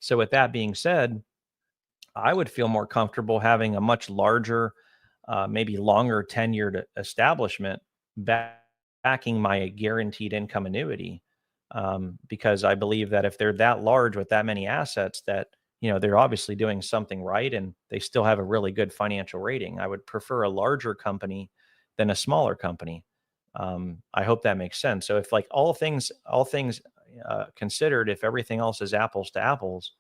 So with that being said, I would feel more comfortable having a much larger, maybe longer tenured establishment backing my guaranteed income annuity, because I believe that if they're that large with that many assets, that they're obviously doing something right, and they still have a really good financial rating. I would prefer a larger company than a smaller company. I hope that makes sense. So if like all things considered, if everything else is apples to apples,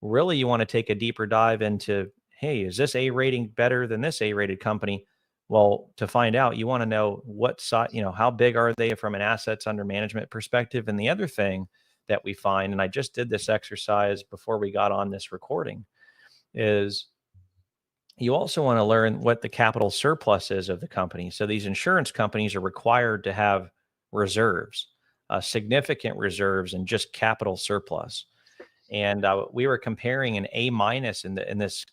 really you want to take a deeper dive into, hey, is this A rating better than this A rated company? Well, to find out, you want to know what size, how big are they from an assets under management perspective. And the other thing that we find, and I just did this exercise before we got on this recording, is you also want to learn what the capital surplus is of the company. So these insurance companies are required to have reserves, significant reserves, and just capital surplus. And we were comparing an A minus in this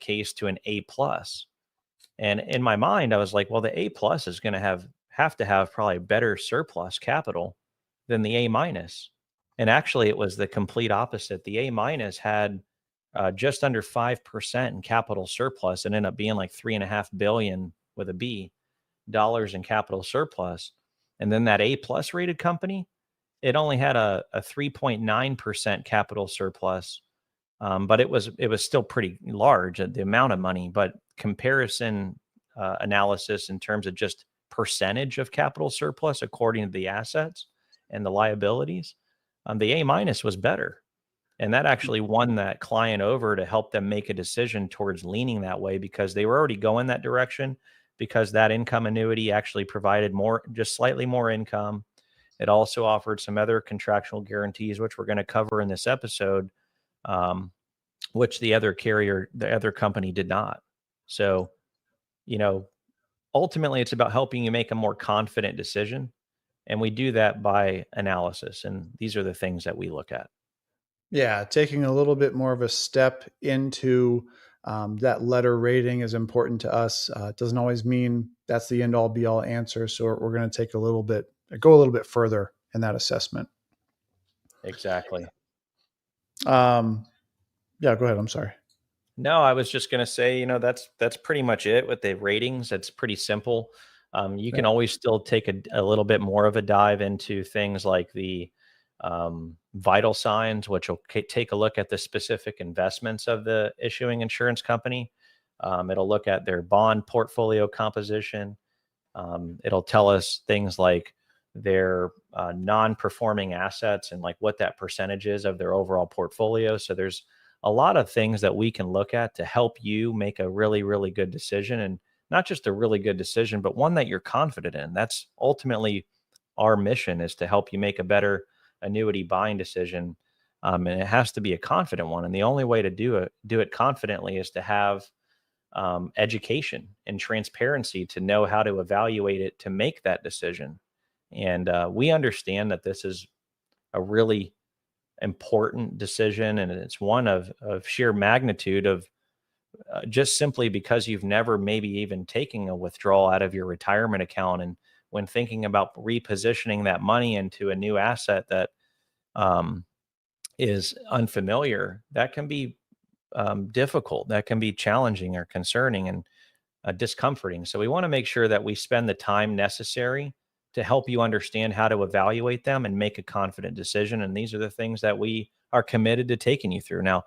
case to an A plus. And in my mind, I was like, well, the A plus is going to have to have probably better surplus capital than the A minus. And actually, it was the complete opposite. The A minus had just under 5% in capital surplus, and ended up being like 3.5 billion with a B dollars in capital surplus. And then that A plus rated company, it only had a 3.9% capital surplus, but it was still pretty large, the amount of money. But comparison analysis in terms of just percentage of capital surplus according to the assets and the liabilities, the A minus was better. And that actually won that client over to help them make a decision towards leaning that way, because they were already going that direction, because that income annuity actually provided more, just slightly more income. It also offered some other contractual guarantees, which we're going to cover in this episode, which the other company did not. So, ultimately it's about helping you make a more confident decision. And we do that by analysis. And these are the things that we look at. Yeah, taking a little bit more of a step into that letter rating is important to us. It doesn't always mean that's the end all be all answer. So we're going to go a little bit further in that assessment. Exactly. Yeah, go ahead. I'm sorry. No, I was just going to say, that's pretty much it with the ratings. It's pretty simple. You can always still take a little bit more of a dive into things like the vital signs, which will take a look at the specific investments of the issuing insurance company. It'll look at their bond portfolio composition. It'll tell us things like their non-performing assets and like what that percentage is of their overall portfolio. So there's a lot of things that we can look at to help you make a really, really good decision, and not just a really good decision, but one that you're confident in. That's ultimately our mission, is to help you make a better annuity buying decision. And it has to be a confident one. And the only way to do it confidently is to have education and transparency to know how to evaluate it to make that decision. And we understand that this is a really important decision, and it's one of sheer magnitude, of just simply because you've never maybe even taken a withdrawal out of your retirement account. And when thinking about repositioning that money into a new asset that is unfamiliar, that can be difficult, that can be challenging or concerning and discomforting. So we want to make sure that we spend the time necessary to help you understand how to evaluate them and make a confident decision. And these are the things that we are committed to taking you through. Now,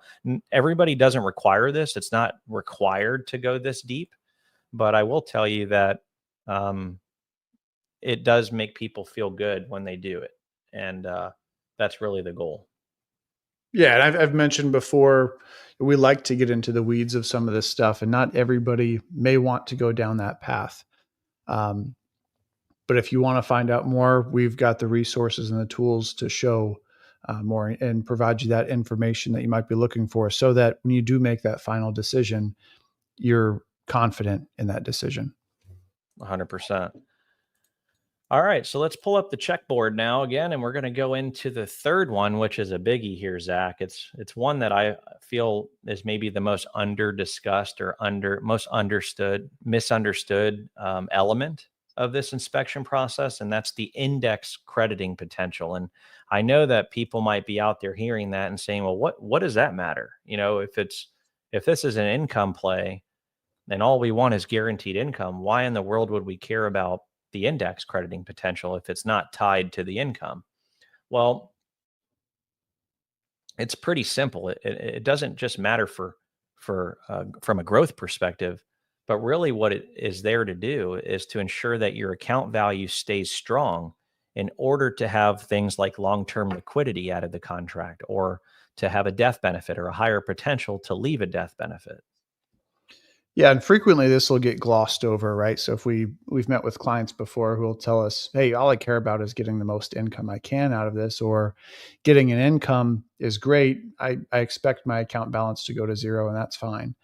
everybody doesn't require this. It's not required to go this deep, but I will tell you that it does make people feel good when they do it. And that's really the goal. Yeah, and I've mentioned before, we like to get into the weeds of some of this stuff, and not everybody may want to go down that path. But if you want to find out more, we've got the resources and the tools to show more and provide you that information that you might be looking for, so that when you do make that final decision, you're confident in that decision. 100%. All right, so let's pull up the checkboard now again, and we're going to go into the third one, which is a biggie here, Zach. It's one that I feel is maybe the most under-discussed or misunderstood element of this inspection process, and that's the index crediting potential. And I know that people might be out there hearing that and saying, well, what does that matter? If this is an income play and all we want is guaranteed income, why in the world would we care about the index crediting potential if it's not tied to the income? Well, it's pretty simple. It doesn't just matter for from a growth perspective, but really what it is there to do is to ensure that your account value stays strong in order to have things like long-term liquidity out of the contract, or to have a death benefit or a higher potential to leave a death benefit. Yeah, and frequently this will get glossed over, right? So if we've met with clients before who will tell us, "Hey, all I care about is getting the most income I can out of this," or "Getting an income is great. I expect my account balance to go to zero, and that's fine."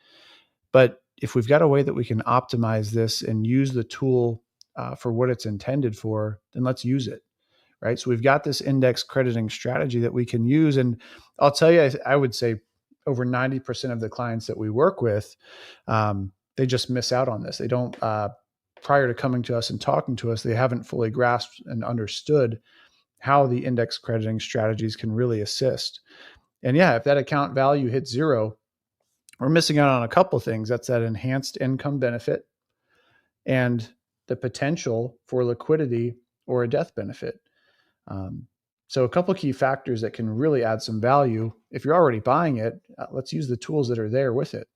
But if we've got a way that we can optimize this and use the tool for what it's intended for, then let's use it, right? So we've got this index crediting strategy that we can use, and I'll tell you, I would say over 90% of the clients that we work with, they just miss out on this. They don't, prior to coming to us and talking to us, they haven't fully grasped and understood how the index crediting strategies can really assist. And yeah, if that account value hits zero, we're missing out on a couple of things. That's that enhanced income benefit and the potential for liquidity or a death benefit. Um, so a couple of key factors that can really add some value. If you're already buying it, let's use the tools that are there with it.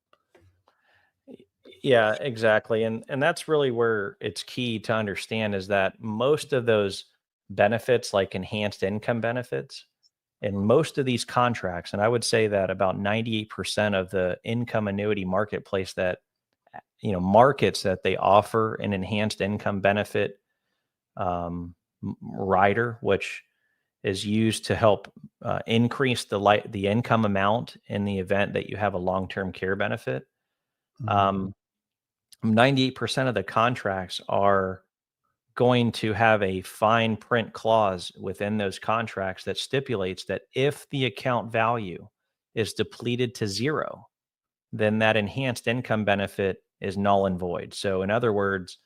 Yeah, exactly. And that's really where it's key to understand is that most of those benefits, like enhanced income benefits, and most of these contracts, and I would say that about 98% of the income annuity marketplace that, markets that they offer an enhanced income benefit rider, which is used to help increase the income amount in the event that you have a long-term care benefit. Mhm. Um, 98% of the contracts are going to have a fine print clause within those contracts that stipulates that if the account value is depleted to zero, then that enhanced income benefit is null and void. So, in other words,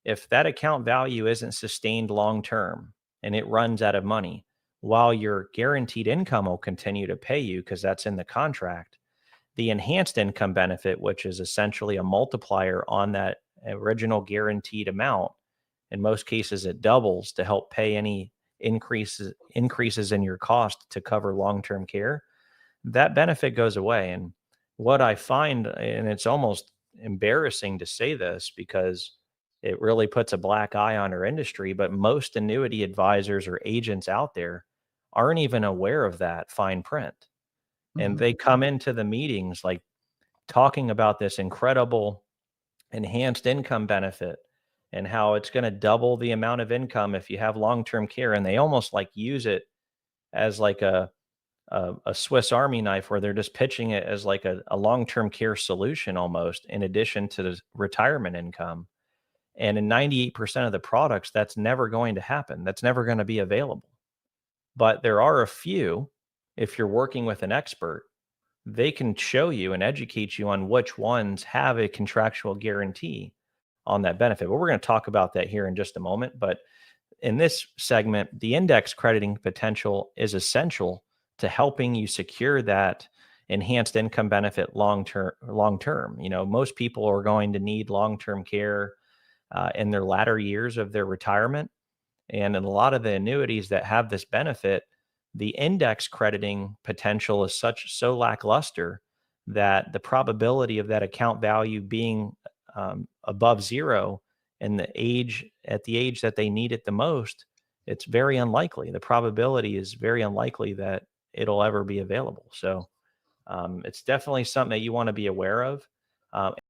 if that account value isn't sustained long term and it runs out of money, while your guaranteed income will continue to pay you because that's in the contract, the enhanced income benefit, which is essentially a multiplier on that original guaranteed amount, in most cases it doubles to help pay any increases in your cost to cover long-term care. That benefit goes away. And what I find, and it's almost embarrassing to say this because it really puts a black eye on our industry, but most annuity advisors or agents out there aren't even aware of that fine print. And Mhm. they come into the meetings like talking about this incredible enhanced income benefit and how it's going to double the amount of income if you have long-term care, and they almost like use it as like a Swiss Army knife, where they're just pitching it as like a long-term care solution almost in addition to the retirement income. And in 98% of the products, that's never going to happen. That's never going to be available. But there are a few, if you're working with an expert, they can show you and educate you on which ones have a contractual guarantee on that benefit. But we're going to talk about that here in just a moment. But in this segment, the index crediting potential is essential to helping you secure that enhanced income benefit long term. Most people are going to need long-term care in their latter years of their retirement. And in a lot of the annuities that have this benefit, the index crediting potential is so lackluster that the probability of that account value being above zero and at the age that they need it the most, it's very unlikely. The probability is very unlikely that it'll ever be available. So it's definitely something that you want to be aware of.